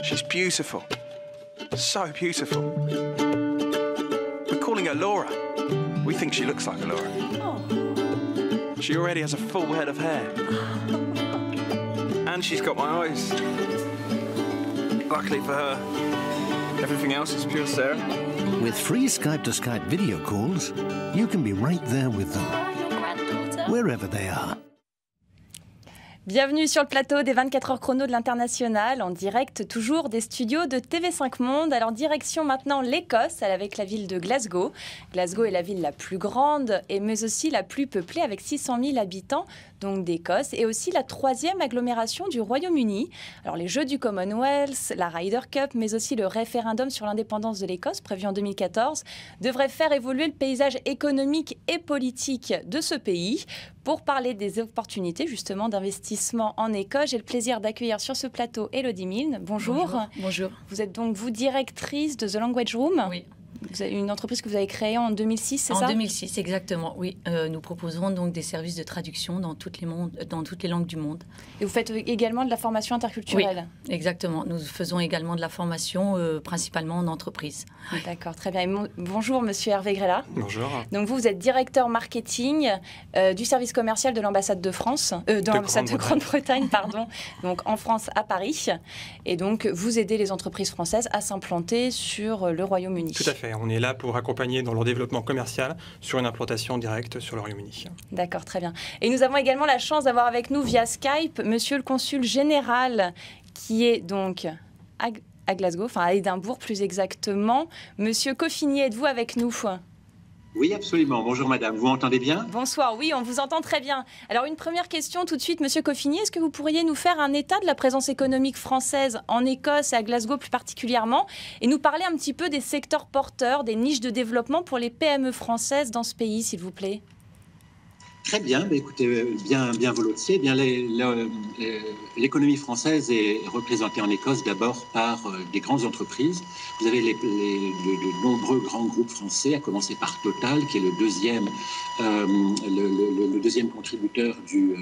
She's beautiful. So beautiful. We're calling her Laura. We think she looks like a Laura. Oh. She already has a full head of hair. And she's got my eyes. Luckily for her, everything else is pure Sarah. With free Skype-to-Skype video calls, you can be right there with them, Your granddaughter. wherever they are. Bienvenue sur le plateau des 24 heures chrono de l'International, en direct toujours des studios de TV5 Monde. Alors direction maintenant l'Écosse, avec la ville de Glasgow. Glasgow est la ville la plus grande, mais aussi la plus peuplée, avec 600 000 habitants donc d'Écosse, et aussi la troisième agglomération du Royaume-Uni. Alors les Jeux du Commonwealth, la Ryder Cup, mais aussi le référendum sur l'indépendance de l'Écosse, prévu en 2014, devraient faire évoluer le paysage économique et politique de ce pays. Pour parler des opportunités justement d'investissement en Écosse, j'ai le plaisir d'accueillir sur ce plateau Elodie Milne. Bonjour. Bonjour. Vous êtes donc vous directrice de The Language Room. Oui. Vous avez une entreprise que vous avez créée en 2006, c'est ça? En 2006, exactement, oui. Nous proposons donc des services de traduction dans toutes les langues du monde. Et vous faites également de la formation interculturelle? Oui, exactement. Nous faisons également de la formation, principalement en entreprise. D'accord, très bien. Et bonjour, monsieur Hervé Grella. Bonjour. Donc vous êtes directeur marketing du service commercial de l'ambassade de France, de l'ambassade de Grande-Bretagne, pardon, donc en France, à Paris. Et donc vous aidez les entreprises françaises à s'implanter sur le Royaume-Uni. Tout à fait. On est là pour accompagner dans leur développement commercial sur une implantation directe sur le Royaume-Uni. D'accord, très bien. Et nous avons également la chance d'avoir avec nous via Skype monsieur le consul général qui est donc à Glasgow, enfin à Édimbourg plus exactement. Monsieur Coffinier, êtes-vous avec nous? Oui, absolument. Bonjour madame, vous m'entendez bien? Bonsoir, oui, on vous entend très bien. Alors une première question tout de suite, monsieur Coffinier, est-ce que vous pourriez nous faire un état de la présence économique française en Écosse et à Glasgow plus particulièrement, et nous parler un petit peu des secteurs porteurs, des niches de développement pour les PME françaises dans ce pays, s'il vous plaît? Très bien, écoutez, bien volontiers. Bien, l'économie française est représentée en Écosse d'abord par des grandes entreprises. Vous avez de nombreux grands groupes français, à commencer par Total, qui est le deuxième contributeur du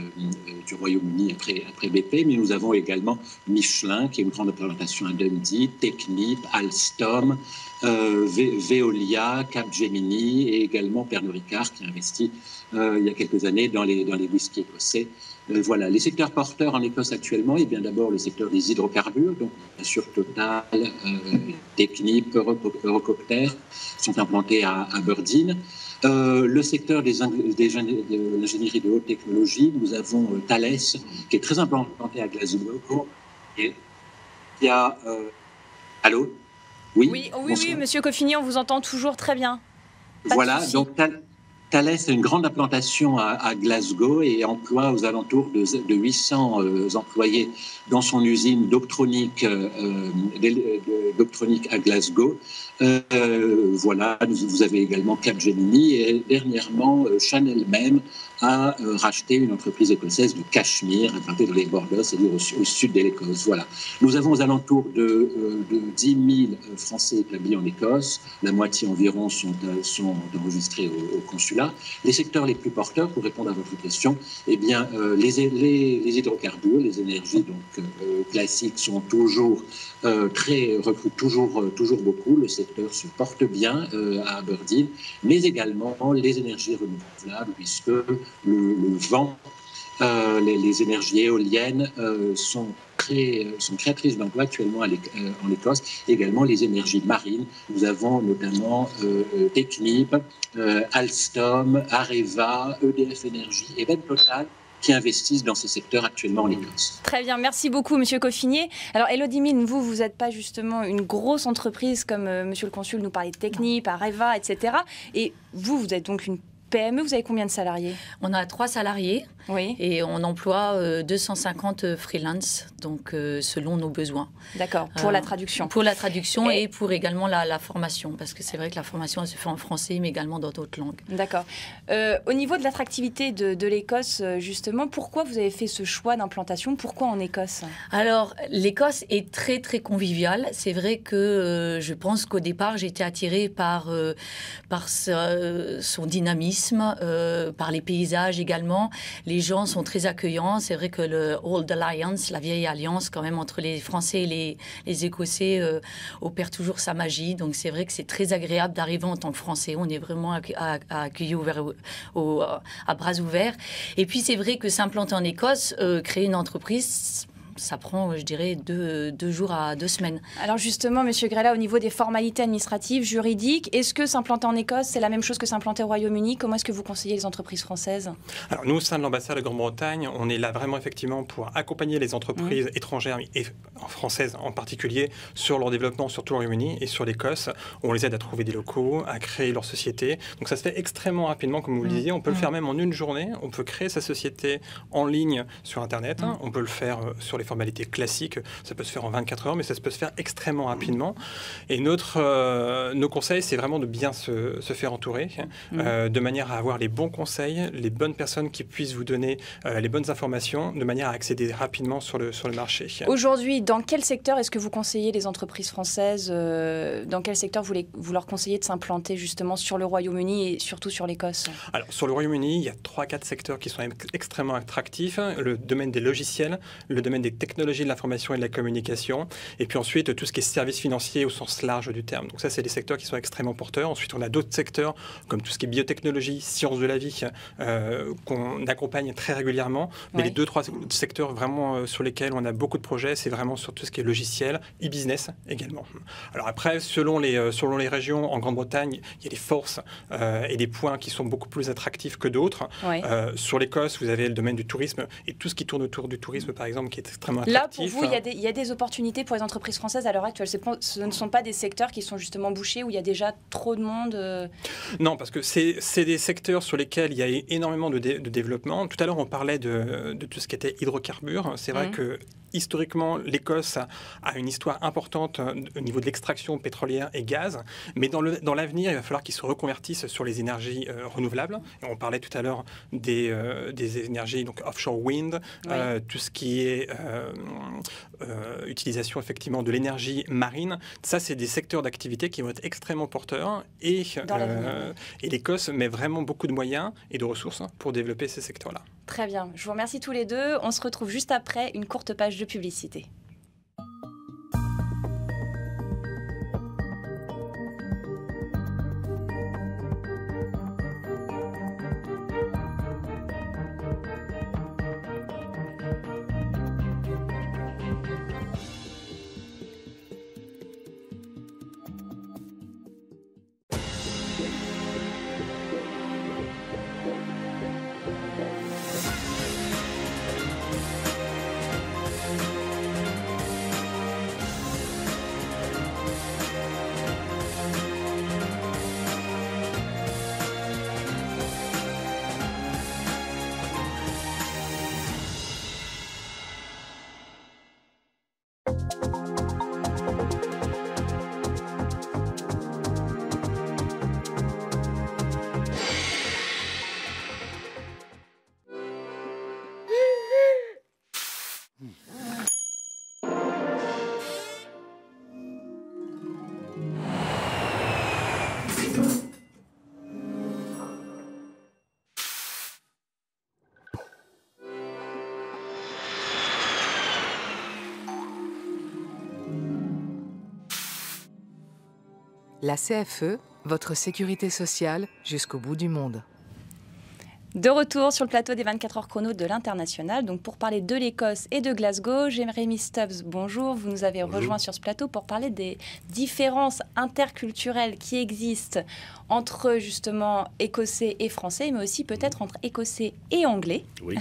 Royaume-Uni après BP. Mais nous avons également Michelin, qui est une grande implantation à Dundee, Technip, Alstom, Veolia, Capgemini et également Pernod Ricard, qui a investi il y a quelques années dans les whiskies écossais. Voilà, les secteurs porteurs en Écosse actuellement, et bien d'abord le secteur des hydrocarbures, donc bien sûr Total, Technip, Eurocopter sont implantés à Aberdeen. Le secteur de l'ingénierie de haute technologie, nous avons Thales, qui est très implanté à Glasgow. Et il y a... allô? Oui, monsieur Coffinier, on vous entend toujours très bien. Voilà, donc Thales a une grande implantation à Glasgow et emploie aux alentours de 800 employés dans son usine d'Optronic à Glasgow. Voilà, vous avez également Capgemini et dernièrement Chanel même a racheté une entreprise écossaise de Cachemire, implantée dans les Borders, c'est-à-dire au sud de l'Écosse. Voilà. Nous avons aux alentours de 10 000 Français établis en Écosse. La moitié environ sont enregistrés au consulat. Les secteurs les plus porteurs, pour répondre à votre question, eh bien, les hydrocarbures, les énergies donc classiques sont recrutent toujours beaucoup. Le secteur se porte bien à Aberdeen, mais également les énergies renouvelables, puisque le vent, les énergies éoliennes sont créatrices d'emplois actuellement en Écosse. Également les énergies marines. Nous avons notamment Technip, Alstom, Areva, EDF Énergie et même Total qui investissent dans ces secteurs actuellement en Écosse. Très bien, merci beaucoup monsieur Coffinier. Alors Elodie Milne, vous n'êtes pas justement une grosse entreprise comme monsieur le consul nous parlait de Technip, Areva, etc. Et vous êtes donc une PME, vous avez combien de salariés? On a 3 salariés, oui. Et on emploie 250 freelance, donc selon nos besoins. D'accord, pour la traduction. Pour la traduction et pour également la formation, parce que c'est vrai que la formation elle se fait en français, mais également dans d'autres langues. D'accord. Au niveau de l'attractivité de l'Écosse, justement, pourquoi vous avez fait ce choix d'implantation? Pourquoi en Écosse? Alors, l'Écosse est très, très conviviale. C'est vrai que je pense qu'au départ, j'ai été attirée par son dynamisme, par les paysages également. Les gens sont très accueillants. C'est vrai que le Old Alliance, la vieille alliance quand même entre les Français et les Écossais opère toujours sa magie. Donc c'est vrai que c'est très agréable d'arriver en tant que Français. On est vraiment accueillis à bras ouverts. Et puis c'est vrai que s'implanter en Écosse, créer une entreprise, ça prend, je dirais, 2 jours à 2 semaines. Alors justement, Monsieur Grella, au niveau des formalités administratives, juridiques, est-ce que s'implanter en Écosse, c'est la même chose que s'implanter au Royaume-Uni? Comment est-ce que vous conseillez les entreprises françaises? Alors nous, au sein de l'ambassade de Grande-Bretagne, on est là vraiment effectivement pour accompagner les entreprises étrangères et françaises en particulier sur leur développement, surtout au Royaume-Uni et sur l'Écosse. On les aide à trouver des locaux, à créer leur société. Donc ça se fait extrêmement rapidement, comme vous le disiez. On peut le faire même en une journée. On peut créer sa société en ligne sur Internet. On peut le faire sur les formalités classiques. Ça peut se faire en 24 heures, mais ça peut se faire extrêmement rapidement. Et nos conseils, c'est vraiment de bien se faire entourer, de manière à avoir les bons conseils, les bonnes personnes qui puissent vous donner les bonnes informations, de manière à accéder rapidement sur le marché. Aujourd'hui, dans quel secteur est-ce que vous conseillez les entreprises françaises? Dans quel secteur vous leur conseillez de s'implanter justement sur le Royaume-Uni et surtout sur l'Écosse? Alors, sur le Royaume-Uni, il y a 3-4 secteurs qui sont extrêmement attractifs. Le domaine des logiciels, le domaine des technologies de l'information et de la communication, et puis ensuite tout ce qui est services financiers au sens large du terme. Donc ça, c'est des secteurs qui sont extrêmement porteurs. Ensuite, on a d'autres secteurs comme tout ce qui est biotechnologie, sciences de la vie, qu'on accompagne très régulièrement. Mais les 2-3 secteurs vraiment sur lesquels on a beaucoup de projets, c'est vraiment sur tout ce qui est logiciel, e-business également. Alors après, selon les régions en Grande-Bretagne, il y a des forces et des points qui sont beaucoup plus attractifs que d'autres. Sur l'Écosse, vous avez le domaine du tourisme et tout ce qui tourne autour du tourisme, par exemple, qui est extrêmement attractif. Là, pour vous, il y a des opportunités pour les entreprises françaises à l'heure actuelle. Ce ne sont pas des secteurs qui sont justement bouchés, où il y a déjà trop de monde Non, parce que c'est des secteurs sur lesquels il y a énormément de développement. Tout à l'heure, on parlait de tout ce qui était hydrocarbures. C'est vrai que historiquement, l'Écosse a une histoire importante au niveau de l'extraction pétrolière et gaz, mais dans l'avenir, il va falloir qu'ils se reconvertissent sur les énergies renouvelables. Et on parlait tout à l'heure des énergies donc offshore wind, tout ce qui est utilisation effectivement de l'énergie marine. Ça, c'est des secteurs d'activité qui vont être extrêmement porteurs et l'Écosse met vraiment beaucoup de moyens et de ressources pour développer ces secteurs-là. Très bien. Je vous remercie tous les deux. On se retrouve juste après une courte page de publicité. La CFE, votre sécurité sociale jusqu'au bout du monde. De retour sur le plateau des 24 heures chrono de l'International. Donc pour parler de l'Écosse et de Glasgow, Jérémy Stubbs, bonjour. Vous nous avez rejoint sur ce plateau pour parler des différences interculturelles qui existent entre justement Écossais et Français, mais aussi peut-être entre Écossais et Anglais. Oui.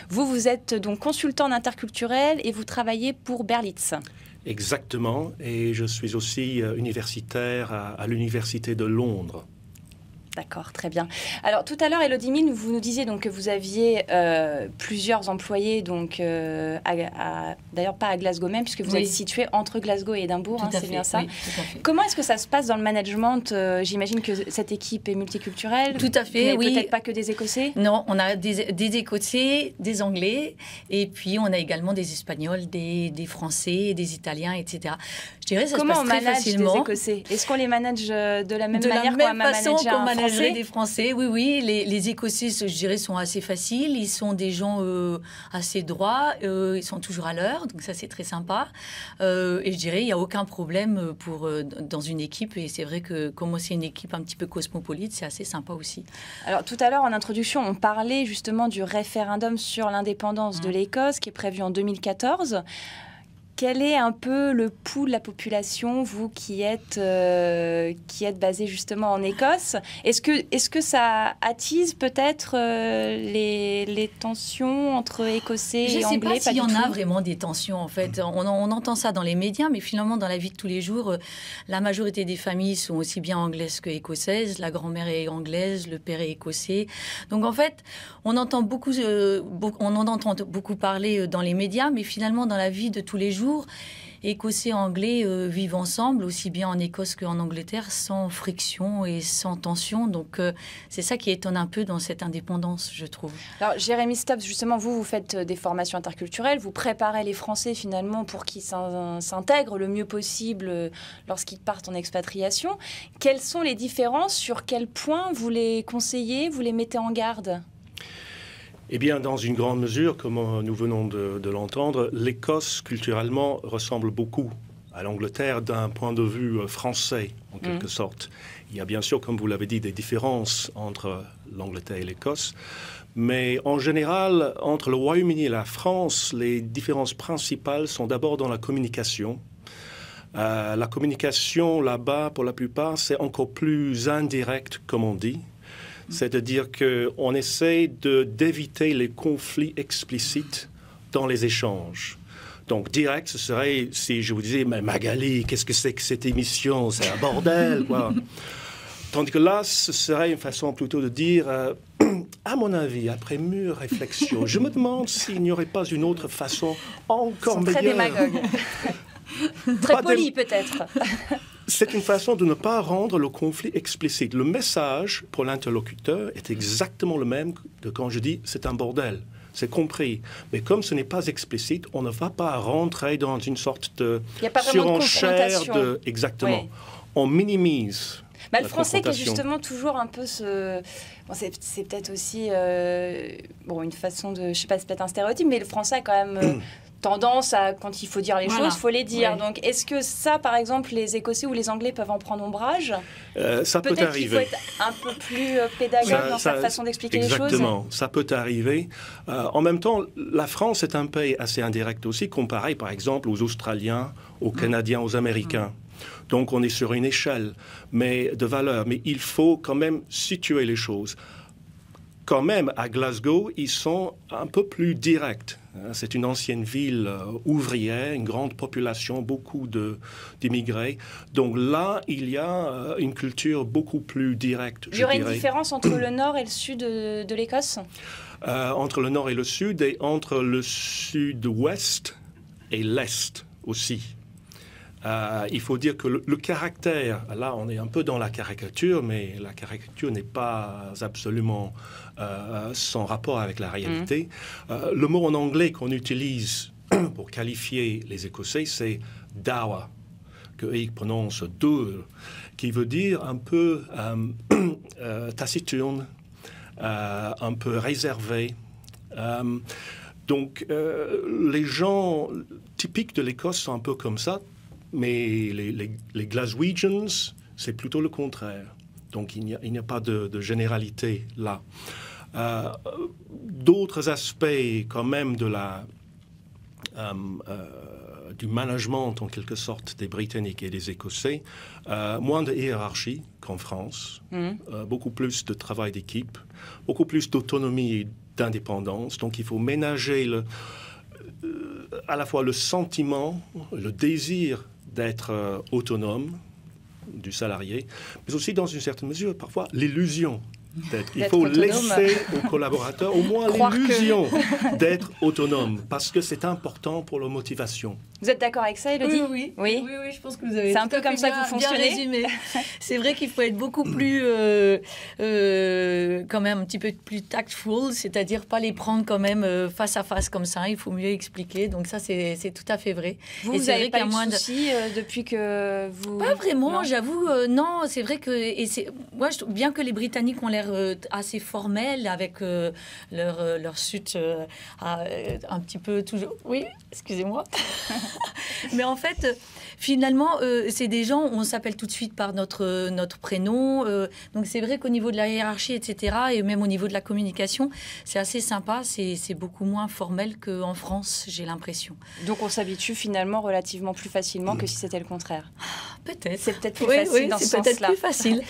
Vous êtes donc consultant en interculturel et vous travaillez pour Berlitz. Exactement, et je suis aussi universitaire à l'Université de Londres. D'accord, très bien. Alors tout à l'heure, Élodie Mine, vous nous disiez donc que vous aviez plusieurs employés, donc d'ailleurs pas à Glasgow même, puisque vous êtes situé entre Glasgow et Édimbourg, c'est bien ça. Oui, tout à fait. Comment est-ce que ça se passe dans le management? J'imagine que cette équipe est multiculturelle. Tout à fait, oui. Peut-être pas que des Écossais. Non, on a des Écossais, des Anglais, et puis on a également des Espagnols, des Français, des Italiens, etc. Je dirais que ça se passe très facilement. Comment on manage des Écossais? Est-ce qu'on les manage de la même manière qu'on va manager un Français? Français. Des Français, oui, oui. Les Écossais, je dirais, sont assez faciles. Ils sont des gens assez droits. Ils sont toujours à l'heure, donc ça, c'est très sympa. Et je dirais, il n'y a aucun problème dans une équipe. Et c'est vrai que comme c'est une équipe un petit peu cosmopolite, c'est assez sympa aussi. Alors, tout à l'heure, en introduction, on parlait justement du référendum sur l'indépendance de l'Écosse, qui est prévu en 2014. Quel est un peu le pouls de la population, vous qui êtes basé justement en Écosse? Est-ce que ça attise peut-être les tensions entre Écossais et Anglais? Je ne sais pas s'il y en a vraiment des tensions, en fait. On entend ça dans les médias, mais finalement, dans la vie de tous les jours, la majorité des familles sont aussi bien anglaises que écossaises. La grand-mère est anglaise, le père est écossais. Donc, en fait, on en entend beaucoup parler dans les médias, mais finalement, dans la vie de tous les jours, Écossais et Anglais vivent ensemble, aussi bien en Écosse qu'en Angleterre, sans friction et sans tension. Donc, c'est ça qui étonne un peu dans cette indépendance, je trouve. Alors, Jérémy Stubbs, justement, vous faites des formations interculturelles, vous préparez les Français, finalement, pour qu'ils s'intègrent le mieux possible lorsqu'ils partent en expatriation. Quelles sont les différences? Sur quel point vous les conseillez, vous les mettez en garde? Eh bien, dans une grande mesure, comme nous venons de l'entendre, l'Écosse, culturellement, ressemble beaucoup à l'Angleterre d'un point de vue français, en quelque sorte. Il y a bien sûr, comme vous l'avez dit, des différences entre l'Angleterre et l'Écosse. Mais en général, entre le Royaume-Uni et la France, les différences principales sont d'abord dans la communication. La communication, là-bas, pour la plupart, c'est encore plus indirect, comme on dit. C'est-à-dire qu'on essaie d'éviter les conflits explicites dans les échanges. Donc, direct, ce serait si je vous disais « Mais Magali, qu'est-ce que c'est que cette émission? C'est un bordel, quoi !» Tandis que là, ce serait une façon plutôt de dire « À mon avis, après mûre réflexion, je me demande s'il n'y aurait pas une autre façon encore meilleure. » Très démagogue. Très poli, peut-être. C'est une façon de ne pas rendre le conflit explicite. Le message pour l'interlocuteur est exactement le même que quand je dis « c'est un bordel ». C'est compris. Mais comme ce n'est pas explicite, on ne va pas rentrer dans une sorte de surenchère. Exactement. Oui. On minimise. Le français qui est justement toujours un peu ce... Bon, c'est peut-être aussi une façon de... Je ne sais pas, c'est peut-être un stéréotype, mais le français a quand même... tendance à, quand il faut dire les choses, il faut les dire. Oui. Donc, est-ce que ça, par exemple, les Écossais ou les Anglais peuvent en prendre ombrage? Ça peut arriver. Peut-être qu'il faut être un peu plus pédagogue dans sa façon d'expliquer les choses. Exactement, ça peut arriver. En même temps, la France est un pays assez indirect aussi, comparé, par exemple, aux Australiens, aux Canadiens, aux Américains. Donc, on est sur une échelle de valeur. Mais il faut quand même situer les choses. Quand même, à Glasgow, ils sont un peu plus directs. C'est une ancienne ville ouvrière, une grande population, beaucoup d'immigrés. Donc là, il y a une culture beaucoup plus directe. Il y aurait une différence entre le nord et le sud de l'Écosse? Entre le nord et le sud, et entre le sud-ouest et l'est aussi. Il faut dire que le caractère, là on est un peu dans la caricature, mais la caricature n'est pas absolument sans rapport avec la réalité. Le mot en anglais qu'on utilise pour qualifier les Écossais, c'est « dour », qu'ils prononcent « dur », qui veut dire un peu taciturne, un peu réservé. Donc les gens typiques de l'Écosse sont un peu comme ça. Mais les Glaswegians, c'est plutôt le contraire. Donc, il n'y a pas de généralité là. D'autres aspects, quand même, du management, en quelque sorte, des Britanniques et des Écossais, moins de hiérarchie qu'en France, beaucoup plus de travail d'équipe, beaucoup plus d'autonomie et d'indépendance. Donc, il faut ménager à la fois le sentiment, le désir d'être autonome du salarié, mais aussi dans une certaine mesure, parfois, l'illusion Il faut laisser aux collaborateurs au moins l'illusion d'être autonomes, parce que c'est important pour leur motivation. Vous êtes d'accord avec ça, Élodie? Oui, je pense que vous avez c'est un peu comme ça que vous fonctionnez. Bien résumé. C'est vrai qu'il faut être beaucoup plus, quand même un petit peu plus tactful, c'est-à-dire pas les prendre quand même face à face comme ça. Il faut mieux expliquer. Donc ça, c'est tout à fait vrai. Vous n'avez pas eu de soucis depuis que vous... Pas vraiment, j'avoue. Non, c'est vrai que... Moi, bien que les Britanniques ont l'air assez formels avec leur suite un petit peu toujours... Oui, excusez-moi. Mais en fait, finalement, c'est des gens, on s'appelle tout de suite par notre prénom. Donc c'est vrai qu'au niveau de la hiérarchie, etc., et même au niveau de la communication, c'est assez sympa. C'est beaucoup moins formel qu'en France, j'ai l'impression. Donc on s'habitue finalement relativement plus facilement que si c'était le contraire. Peut-être. C'est peut-être plus facile dans ce sens-là. C'est peut-être plus facile.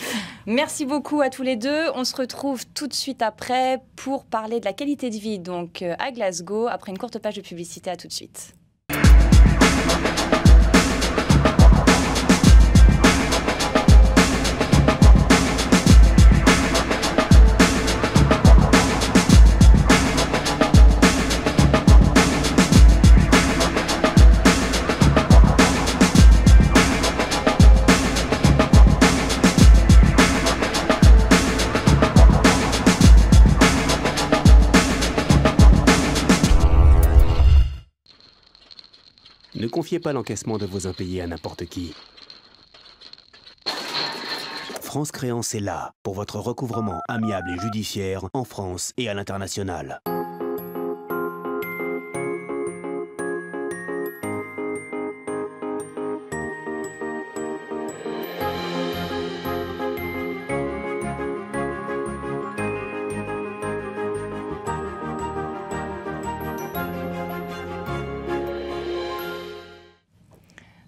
Merci beaucoup à tous les deux. On se retrouve tout de suite après pour parler de la qualité de vie donc à Glasgow, après une courte page de publicité. À tout de suite. Ne confiez pas l'encaissement de vos impayés à n'importe qui. France Créance est là pour votre recouvrement amiable et judiciaire en France et à l'international.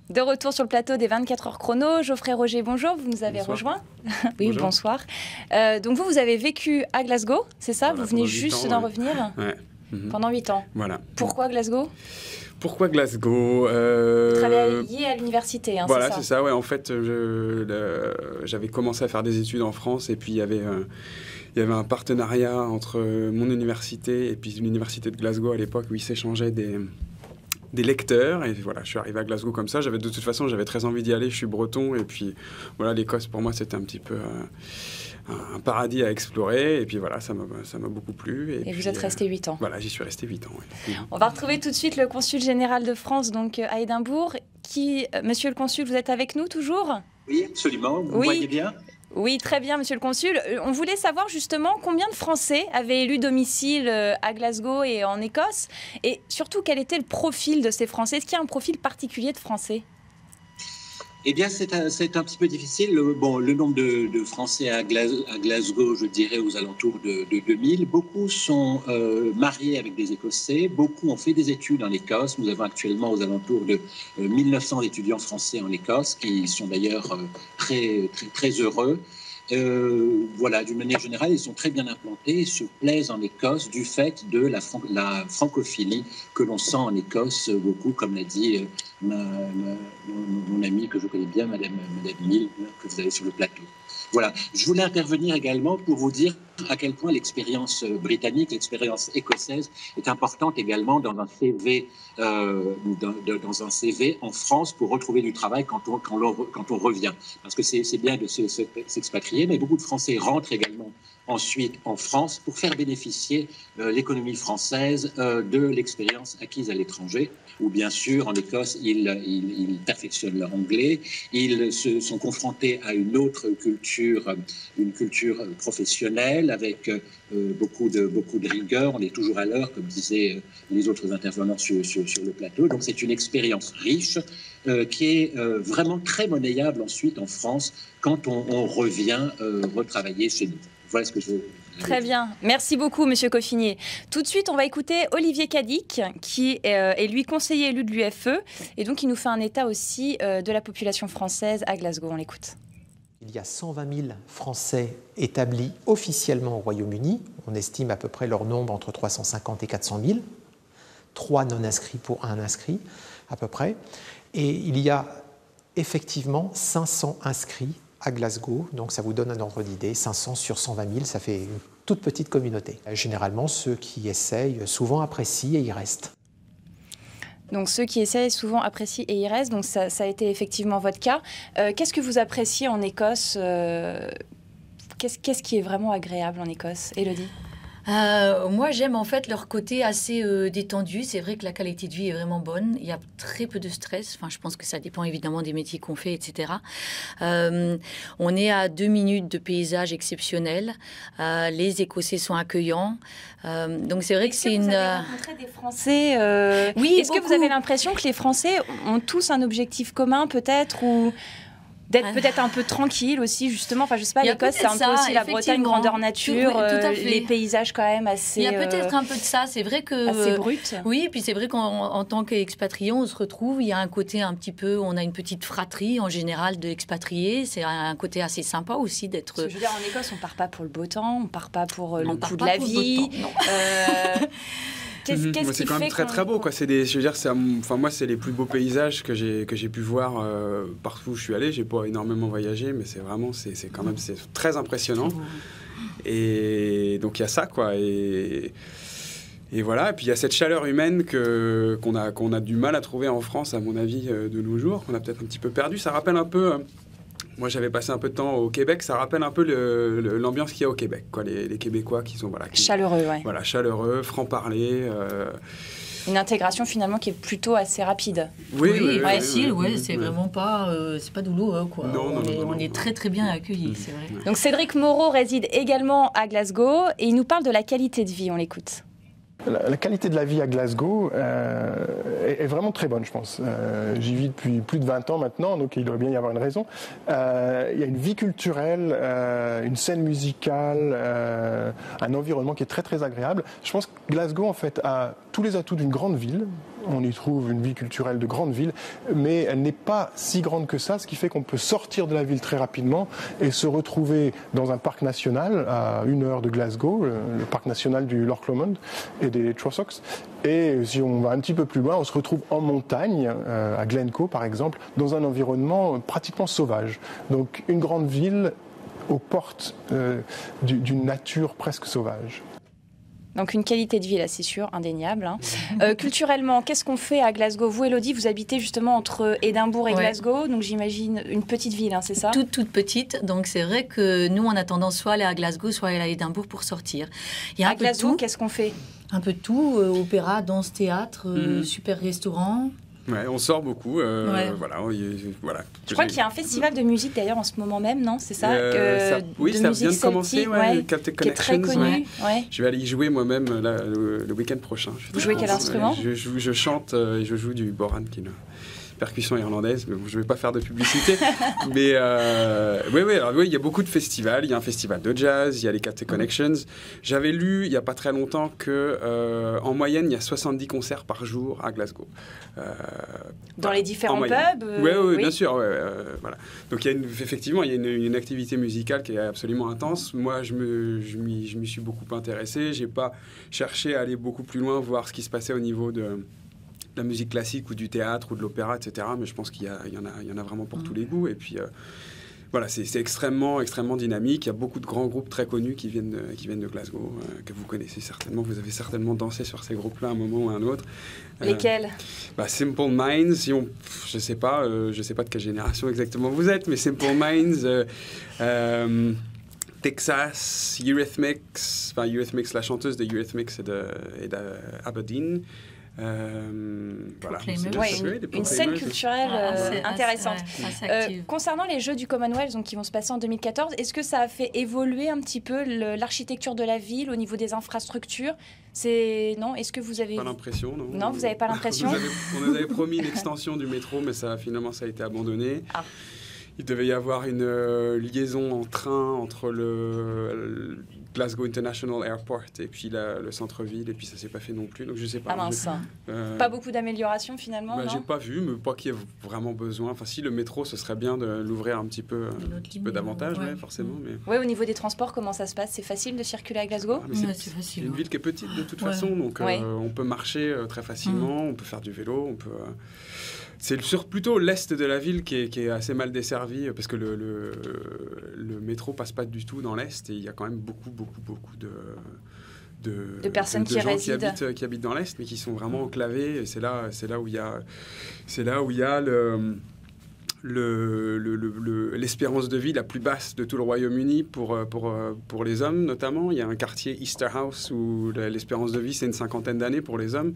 De retour sur le plateau des 24 heures chrono, Geoffrey Roger, bonjour, vous nous avez rejoint. Oui, bonjour. Bonsoir. Donc vous avez vécu à Glasgow, c'est ça? Voilà, vous venez juste d'en revenir pendant 8 ans. Voilà. Pourquoi Glasgow? Pourquoi Glasgow Travailler à l'université, hein, voilà, c'est ça? C'est ça, ouais. En fait, j'avais commencé à faire des études en France et puis il y avait un partenariat entre mon université et puis l'université de Glasgow à l'époque où ils s'échangeaient des lecteurs, et voilà, je suis arrivé à Glasgow comme ça. De toute façon, j'avais très envie d'y aller, je suis breton, et puis voilà, l'Écosse, pour moi, c'était un petit peu un paradis à explorer, et puis voilà, ça m'a beaucoup plu. Et vous êtes resté 8 ans. Voilà, j'y suis resté 8 ans, oui. On va retrouver tout de suite le consul général de France, donc à Édimbourg, monsieur le consul, vous êtes avec nous toujours? Oui, absolument, vous voyez bien? Oui, très bien, monsieur le consul. On voulait savoir justement combien de Français avaient élu domicile à Glasgow et en Écosse, et surtout quel était le profil de ces Français. Est-ce qu'il y a un profil particulier de Français? Eh bien, c'est un petit peu difficile. Bon, le nombre de Français à Glasgow, je dirais aux alentours de 2000. Beaucoup sont mariés avec des Écossais. Beaucoup ont fait des études en Écosse. Nous avons actuellement aux alentours de 1900 étudiants français en Écosse, qui sont d'ailleurs très, très, très heureux. Voilà, d'une manière générale, ils sont très bien implantés et se plaisent en Écosse du fait de la francophilie que l'on sent en Écosse beaucoup, comme l'a dit mon amie que je connais bien, Madame Mill, que vous avez sur le plateau. Voilà, je voulais intervenir également pour vous dire à quel point l'expérience britannique, l'expérience écossaise est importante également dans un CV, en France pour retrouver du travail quand on revient. Parce que c'est bien de s'expatrier, mais beaucoup de Français rentrent également ensuite en France pour faire bénéficier l'économie française de l'expérience acquise à l'étranger, où bien sûr en Écosse ils perfectionnent leur anglais, ils se sont confrontés à une autre culture, une culture professionnelle avec beaucoup de rigueur. On est toujours à l'heure, comme disaient les autres intervenants sur le plateau. Donc c'est une expérience riche qui est vraiment très monnayable ensuite en France quand on revient retravailler chez nous. Voilà ce que je veux. Très bien. Merci beaucoup, Monsieur Coffinier. Tout de suite, on va écouter Olivier Cadic, qui est lui conseiller élu de l'UFE. Et donc, il nous fait un état aussi de la population française à Glasgow. On l'écoute. Il y a 120 000 Français établis officiellement au Royaume-Uni. On estime à peu près leur nombre entre 350 et 400 000. 3 non-inscrits pour 1 inscrit, à peu près. Et il y a effectivement 500 inscrits à Glasgow, donc ça vous donne un ordre d'idée, 500 sur 120 000, ça fait une toute petite communauté. Généralement, ceux qui essayent souvent apprécient et y restent. Donc ceux qui essayent souvent apprécient et y restent, donc ça a été effectivement votre cas. Qu'est-ce que vous appréciez en Écosse Qu'est-ce qui est vraiment agréable en Écosse, Élodie? Moi, j'aime en fait leur côté assez détendu. C'est vrai que la qualité de vie est vraiment bonne. Il y a très peu de stress. Enfin, je pense que ça dépend évidemment des métiers qu'on fait, etc. On est à 2 minutes de paysage exceptionnel. Les Écossais sont accueillants. Donc c'est vrai que c'est une... Vous avez rencontré des Français Oui, Est-ce que vous avez l'impression que les Français ont tous un objectif commun peut-être ou... d'être peut-être un peu tranquille aussi, justement. Enfin, je sais pas, l'Écosse, c'est un peu aussi la Bretagne, grandeur nature, tout à fait. Les paysages quand même assez... Il y a peut-être un peu de ça, c'est vrai que... assez brut. Oui, puis c'est vrai qu'en tant qu'expatriés, on se retrouve, il y a un côté un petit peu... On a une petite fratrie, en général, d'expatriés. C'est un côté assez sympa aussi d'être... Je veux dire, en Écosse, on part pas pour le beau temps, on part pas pour le coût de la vie. C'est quand même très très beau, quoi. C'est des, je veux dire, enfin moi c'est les plus beaux paysages que j'ai pu voir partout où je suis allé. J'ai pas énormément voyagé, mais c'est vraiment c'est quand même c'est très impressionnant. Et donc il y a ça, quoi. Et voilà. Et puis il y a cette chaleur humaine qu'on a du mal à trouver en France, à mon avis, de nos jours, qu'on a peut-être un petit peu perdu. Ça rappelle un peu. Moi, j'avais passé un peu de temps au Québec. Ça rappelle un peu l'ambiance qu'il y a au Québec, quoi. Les Québécois qui sont chaleureux, ouais. Voilà, chaleureux, franc-parler. Une intégration finalement qui est plutôt assez rapide. Oui, facile. C'est vraiment pas, c'est pas douloureux, quoi. On est très très bien accueillis, c'est vrai. Donc Cédric Moreau réside également à Glasgow et il nous parle de la qualité de vie. On l'écoute. La qualité de la vie à Glasgow est vraiment très bonne, je pense. J'y vis depuis plus de 20 ans maintenant, donc il doit bien y avoir une raison. Il y a une vie culturelle, une scène musicale, un environnement qui est très très agréable. Je pense que Glasgow, en fait, a tous les atouts d'une grande ville. On y trouve une vie culturelle de grande ville, mais elle n'est pas si grande que ça, ce qui fait qu'on peut sortir de la ville très rapidement et se retrouver dans un parc national à 1 heure de Glasgow, le parc national du Loch Lomond et des Trossachs. Et si on va un petit peu plus loin, on se retrouve en montagne, à Glencoe par exemple, dans un environnement pratiquement sauvage. Donc une grande ville aux portes d'une nature presque sauvage. Donc une qualité de vie, là, c'est sûr, indéniable. Culturellement, qu'est-ce qu'on fait à Glasgow? Vous, Élodie, vous habitez justement entre Édimbourg et Glasgow, donc j'imagine une petite ville, c'est ça? Toute petite, donc c'est vrai que nous, on a tendance soit à aller à Glasgow, soit à aller à Édimbourg pour sortir. À Glasgow, qu'est-ce qu'on fait? Un peu de tout, opéra, danse, théâtre, super restaurant. Ouais, on sort beaucoup. Voilà. Je crois qu'il y a un festival de musique d'ailleurs en ce moment même, non? C'est ça, oui, ça vient de commencer, Celtic qui est très connu. Je vais aller y jouer moi-même le week-end prochain. Vous jouez quel instrument? Je chante et je joue du boran, qui est une percussion irlandaise, mais je ne vais pas faire de publicité. Mais il y a beaucoup de festivals. Il y a un festival de jazz, il y a les Celtic Connections. J'avais lu il n'y a pas très longtemps qu'en moyenne, il y a 70 concerts par jour à Glasgow. Dans les différents pubs Oui, bien sûr. Voilà. Donc effectivement, il y a une activité musicale qui est absolument intense. Moi, je m'y suis beaucoup intéressé. Je n'ai pas cherché à aller beaucoup plus loin, voir ce qui se passait au niveau de la musique classique ou du théâtre ou de l'opéra, etc. Mais je pense qu'il y en a vraiment pour tous les goûts. Et puis, voilà, c'est extrêmement, extrêmement dynamique. Il y a beaucoup de grands groupes très connus qui viennent de Glasgow, que vous connaissez certainement. Vous avez certainement dansé sur ces groupes-là à un moment ou à un autre. Lesquels? Simple Minds, je sais pas de quelle génération exactement vous êtes, mais Simple Minds, Texas, Eurythmics, la chanteuse de Eurythmics et d'Aberdeen. Voilà, une scène culturelle intéressante. Concernant les Jeux du Commonwealth qui vont se passer en 2014, est-ce que ça a fait évoluer un petit peu l'architecture de la ville au niveau des infrastructures? Non, est-ce que vous avez pas l'impression? Non, vous n'avez pas l'impression? On nous avait promis une extension du métro, mais finalement ça a été abandonné. Il devait y avoir une liaison en train entre le Glasgow International Airport et puis le centre-ville, et puis ça s'est pas fait non plus, donc je sais pas. Ah mince. Pas beaucoup d'amélioration finalement, non? J'ai pas vu, mais pas qu'il y ait vraiment besoin. Enfin, si le métro, ce serait bien de l'ouvrir un petit peu davantage, forcément. Mais... au niveau des transports, comment ça se passe? C'est facile de circuler à Glasgow? C'est facile. C'est une ville qui est petite de toute façon, donc on peut marcher très facilement, on peut faire du vélo, on peut... c'est plutôt l'est de la ville qui est assez mal desservi parce que le métro passe pas du tout dans l'est et il y a quand même beaucoup de personnes qui habitent dans l'est mais qui sont vraiment enclavées et c'est là où il y a l'espérance de vie la plus basse de tout le Royaume-Uni pour les hommes notamment. Il y a un quartier Easterhouse où l'espérance de vie c'est une 50aine d'années pour les hommes.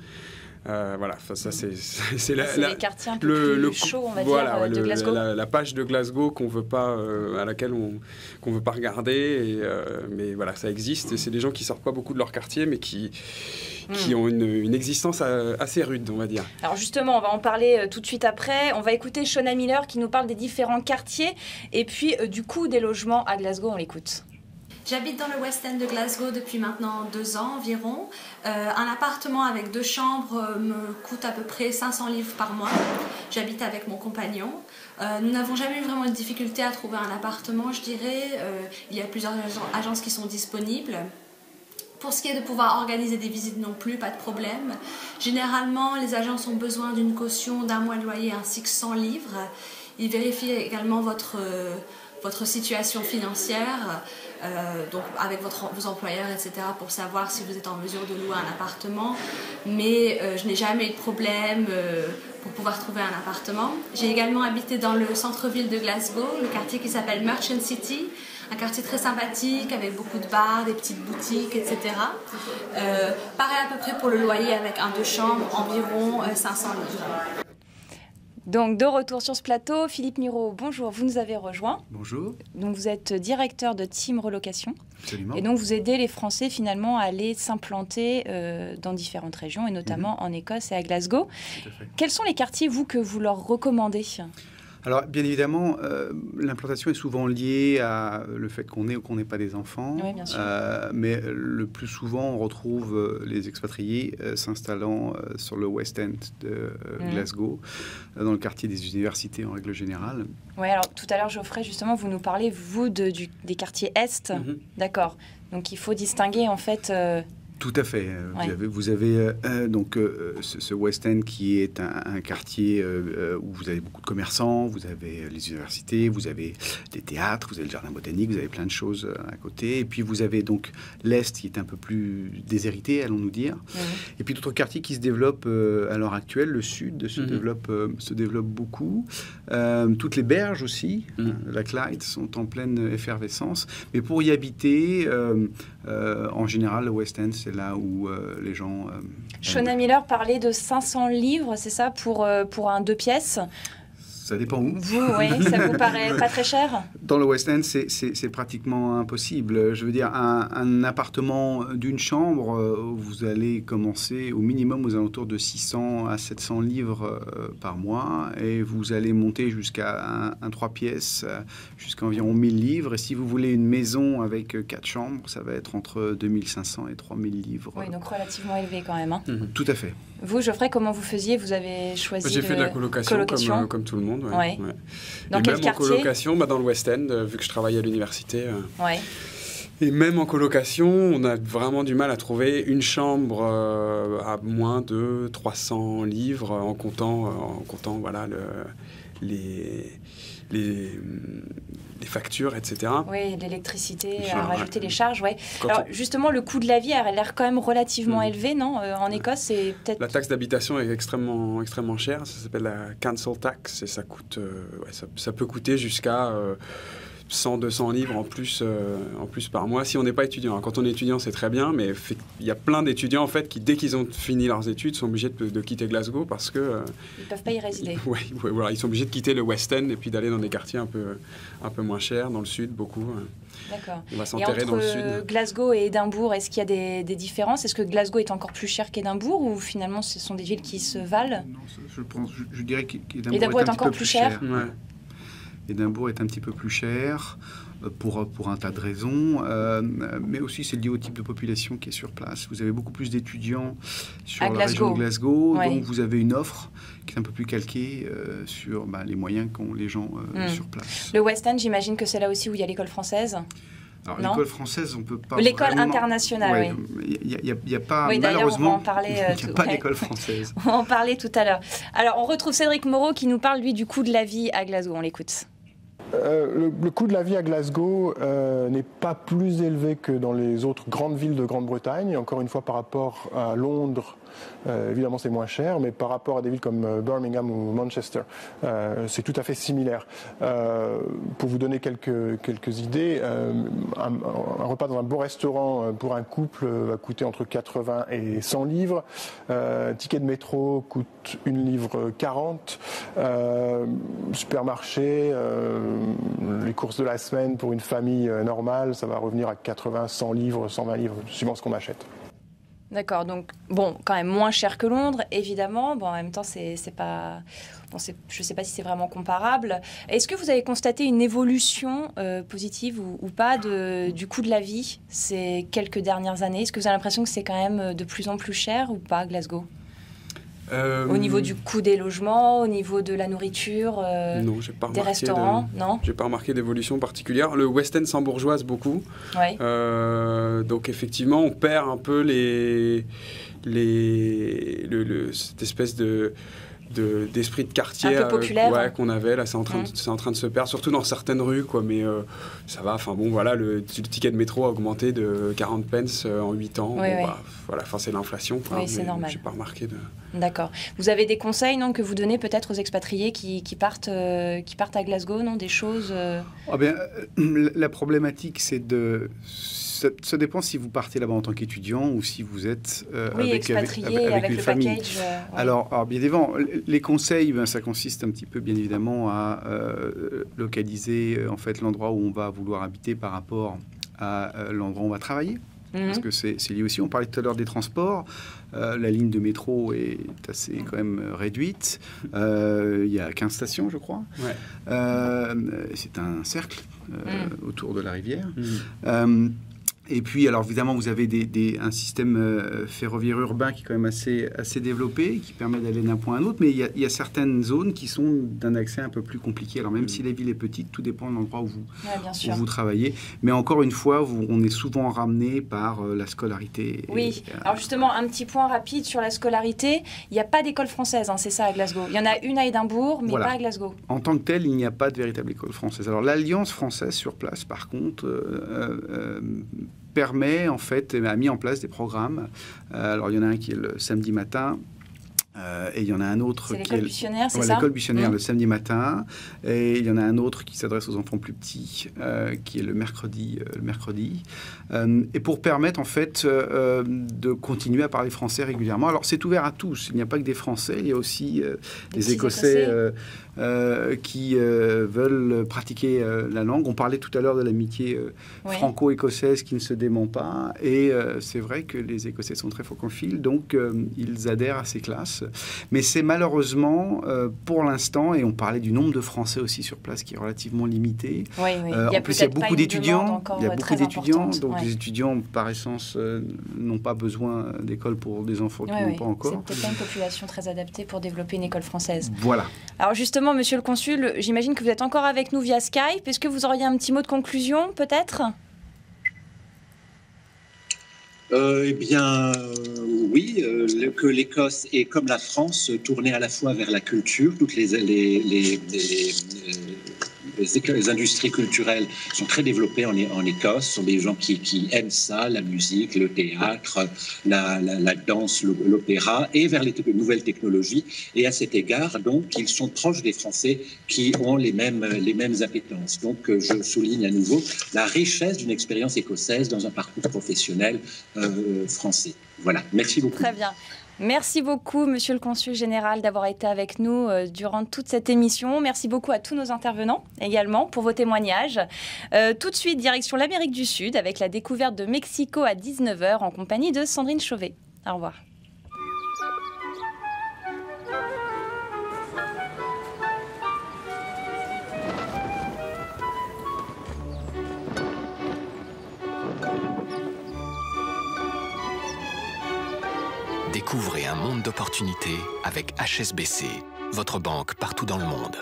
Voilà, ça c'est les quartiers un peu plus chauds, on va dire, de Glasgow. La page de Glasgow qu'on veut pas, à laquelle qu'on veut pas regarder. Mais voilà, ça existe. Et c'est des gens qui sortent pas beaucoup de leur quartier, mais qui ont une existence assez rude, on va dire. Alors justement, on va en parler tout de suite après. On va écouter Shona Miller qui nous parle des différents quartiers et puis du coût des logements à Glasgow. On l'écoute. J'habite dans le West End de Glasgow depuis maintenant 2 ans environ. Un appartement avec 2 chambres me coûte à peu près 500 livres par mois. J'habite avec mon compagnon. Nous n'avons jamais eu vraiment de difficulté à trouver un appartement, je dirais. Il y a plusieurs agences qui sont disponibles. Pour ce qui est de pouvoir organiser des visites non plus, pas de problème. Généralement, les agences ont besoin d'une caution d'1 mois de loyer ainsi que 100 livres. Ils vérifient également votre situation financière, donc avec vos employeurs, etc., pour savoir si vous êtes en mesure de louer un appartement. Mais je n'ai jamais eu de problème pour pouvoir trouver un appartement. J'ai également habité dans le centre-ville de Glasgow, le quartier qui s'appelle Merchant City, un quartier très sympathique avec beaucoup de bars, des petites boutiques, etc. Pareil à peu près pour le loyer avec un 2 chambres, environ 500 livres. Donc, de retour sur ce plateau, Philippe Miro, bonjour, vous nous avez rejoint. Bonjour. Donc, vous êtes directeur de Team Relocation. Absolument. Et donc, vous aidez les Français finalement à aller s'implanter dans différentes régions, et notamment en Écosse et à Glasgow. Tout à fait. Quels sont les quartiers, vous, que vous leur recommandez ? Alors, bien évidemment, l'implantation est souvent liée à le fait qu'on ait ou qu'on n'ait pas des enfants. Oui, bien sûr. Mais le plus souvent, on retrouve les expatriés s'installant sur le West End de Glasgow, dans le quartier des universités en règle générale. Oui, alors tout à l'heure, Geoffrey, justement, vous nous parlez, vous, des quartiers Est. D'accord. Donc, il faut distinguer, en fait... Tout à fait. Vous avez donc ce West End qui est un quartier où vous avez beaucoup de commerçants, vous avez les universités, vous avez des théâtres, vous avez le jardin botanique, vous avez plein de choses à côté. Et puis vous avez donc l'Est qui est un peu plus déshérité, allons-nous dire. Et puis d'autres quartiers qui se développent à l'heure actuelle. Le Sud se développe beaucoup. Toutes les berges aussi, la Clyde, sont en pleine effervescence. Mais pour y habiter, en général, le West End, c'est là où les gens... Shona Miller parlait de 500 livres, c'est ça, pour un 2 pièces. Ça dépend où. Vous, oui, ça vous paraît pas très cher ? Dans le West End, c'est pratiquement impossible. Je veux dire, un appartement d'une chambre, vous allez commencer au minimum aux alentours de 600 à 700 livres par mois, et vous allez monter jusqu'à un 3 pièces, jusqu'à environ 1000 livres. Et si vous voulez une maison avec 4 chambres, ça va être entre 2500 et 3000 livres. Oui, donc relativement élevé quand même. Hein. Tout à fait. Vous, Geoffrey, comment vous faisiez ? Vous avez choisi J'ai fait de la colocation. Comme tout le monde. Ouais. Dans et quel même quartier ? En colocation, dans le West End, vu que je travaille à l'université. Ouais. Et même en colocation, on a vraiment du mal à trouver une chambre à moins de 300 livres en comptant voilà, les factures, etc. Oui, l'électricité, à rajouter les charges, ouais. Alors justement, le coût de la vie a l'air quand même relativement élevé, non ? En Écosse, c'est peut-être... La taxe d'habitation est extrêmement chère, ça s'appelle la council tax, et ça coûte, ça peut coûter jusqu'à 100-200 livres en plus par mois, si on n'est pas étudiant. Alors, quand on est étudiant, c'est très bien, mais il y a plein d'étudiants, en fait, qui, dès qu'ils ont fini leurs études, sont obligés de quitter Glasgow parce que... ils ne peuvent pas y résider. Oui, voilà, ils sont obligés de quitter le West End et puis d'aller dans des quartiers un peu moins chers, dans le Sud, beaucoup. D'accord. On va s'enterrer dans le Sud. Glasgow et Édimbourg, est-ce qu'il y a des différences ? Est-ce que Glasgow est encore plus cher qu'Édimbourg, ou finalement, ce sont des villes qui se valent ? Non, je dirais qu'Édimbourg est encore plus cher. Ouais. Édimbourg est un petit peu plus cher pour un tas de raisons, mais aussi c'est lié au type de population qui est sur place. Vous avez beaucoup plus d'étudiants sur la région de Glasgow, donc vous avez une offre qui est un peu plus calquée sur les moyens qu'ont les gens sur place. Le West End, j'imagine que c'est là aussi où il y a l'école française. Alors, l'école française, on peut pas l'école vraiment... internationale, oui. il n'y a pas, oui, malheureusement, on va en parler, il n'y a pas d'école française. On va en parler tout à l'heure. Alors, on retrouve Cédric Moreau qui nous parle, lui, du coût de la vie à Glasgow. On l'écoute. Le coût de la vie à Glasgow n'est pas plus élevé que dans les autres grandes villes de Grande-Bretagne. Encore une fois, par rapport à Londres, évidemment c'est moins cher, mais par rapport à des villes comme Birmingham ou Manchester, c'est tout à fait similaire. Pour vous donner quelques idées, un repas dans un beau restaurant pour un couple va coûter entre 80 et 100 livres. Ticket de métro coûte 1 livre 40. Supermarché, les courses de la semaine pour une famille normale, ça va revenir à 80, 100 livres, 120 livres, suivant ce qu'on achète. D'accord, donc bon, quand même moins cher que Londres, évidemment. Bon, en même temps, c'est pas... Bon, je ne sais pas si c'est vraiment comparable. Est-ce que vous avez constaté une évolution positive ou pas du coût de la vie ces quelques dernières années? Est-ce que vous avez l'impression que c'est quand même de plus en plus cher ou pas, Glasgow? Au niveau du coût des logements, au niveau de la nourriture, non, j'ai pas des restaurants, non? J'ai pas remarqué d'évolution particulière. Le West End s'embourgeoise beaucoup. Ouais. Donc effectivement, on perd un peu cette espèce d'esprit de quartier un peu populaire, qu'on avait. Là, c'est en train de se perdre, surtout dans certaines rues, quoi. Mais ça va. Enfin bon, voilà, le ticket de métro a augmenté de 40 pence en 8 ans. Oui, bon, oui. Voilà, enfin c'est l'inflation. Oui, c'est normal. J'ai pas remarqué de... D'accord. Vous avez des conseils, non, que vous donnez peut-être aux expatriés qui partent à Glasgow, non, des choses La problématique, c'est de... Ça dépend si vous partez là-bas en tant qu'étudiant ou si vous êtes avec une famille. Package, ouais. Alors, bien évidemment, les conseils, ça consiste un petit peu, bien évidemment, à localiser en fait l'endroit où on va vouloir habiter par rapport à l'endroit où on va travailler. Parce que c'est lié aussi. On parlait tout à l'heure des transports. La ligne de métro est assez quand même réduite. Il y a 15 stations, je crois. Ouais. C'est un cercle autour de la rivière. Et puis, alors évidemment, vous avez un système ferroviaire urbain qui est quand même assez développé, qui permet d'aller d'un point à un autre, mais il y a certaines zones qui sont d'un accès un peu plus compliqué. Alors même si la ville est petite, tout dépend de l'endroit où vous travaillez. Mais encore une fois, on est souvent ramené par la scolarité. Oui, alors justement, un petit point rapide sur la scolarité. Il n'y a pas d'école française, c'est ça, à Glasgow. Il y en a une à Édimbourg, mais pas à Glasgow. En tant que telle, il n'y a pas de véritable école française. Alors l'Alliance française sur place, par contre... permet, en fait, a mis en place des programmes. Alors, il y en a un qui est le samedi matin, et il y en a un autre qui est Buissonnière, c'est ça l'école Buissonnière le samedi matin, et il y en a un autre qui s'adresse aux enfants plus petits, qui est le mercredi. Et pour permettre, en fait, de continuer à parler français régulièrement. Alors, c'est ouvert à tous. Il n'y a pas que des Français, il y a aussi des Écossais qui veulent pratiquer la langue. On parlait tout à l'heure de l'amitié franco-écossaise qui ne se dément pas. Et c'est vrai que les Écossais sont très francophiles, donc ils adhèrent à ces classes. Mais c'est malheureusement, pour l'instant, et on parlait du nombre de Français aussi sur place qui est relativement limité. Oui. En plus, il y a beaucoup d'étudiants. Il y a beaucoup d'étudiants, donc les étudiants, par essence, n'ont pas besoin d'école pour des enfants qui n'ont pas encore. C'est peut-être pas une population très adaptée pour développer une école française. Voilà. Alors justement, monsieur le consul, j'imagine que vous êtes encore avec nous via Skype. Est-ce que vous auriez un petit mot de conclusion, peut-être ? Eh bien, oui, que l'Écosse est comme la France, tournée à la fois vers la culture. Toutes les industries culturelles sont très développées en Écosse. Ce sont des gens qui aiment ça, la musique, le théâtre, la danse, l'opéra, et vers les nouvelles technologies. Et à cet égard, donc, ils sont proches des Français qui ont les mêmes appétences. Donc, je souligne à nouveau la richesse d'une expérience écossaise dans un parcours professionnel français. Voilà, merci beaucoup. Très bien. Merci beaucoup, monsieur le consul général, d'avoir été avec nous durant toute cette émission. Merci beaucoup à tous nos intervenants également pour vos témoignages. Tout de suite, direction l'Amérique du Sud avec la découverte de Mexico à 19h en compagnie de Sandrine Chauvet. Au revoir. Découvrez un monde d'opportunités avec HSBC, votre banque partout dans le monde.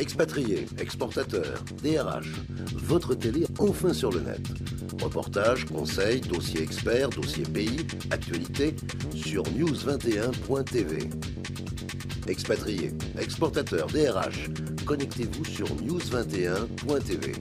Expatriés, exportateurs, DRH, votre télé enfin sur le net. Reportages, conseils, dossiers experts, dossiers pays, actualités sur news21.tv. Expatriés, exportateurs, DRH, connectez-vous sur news21.tv.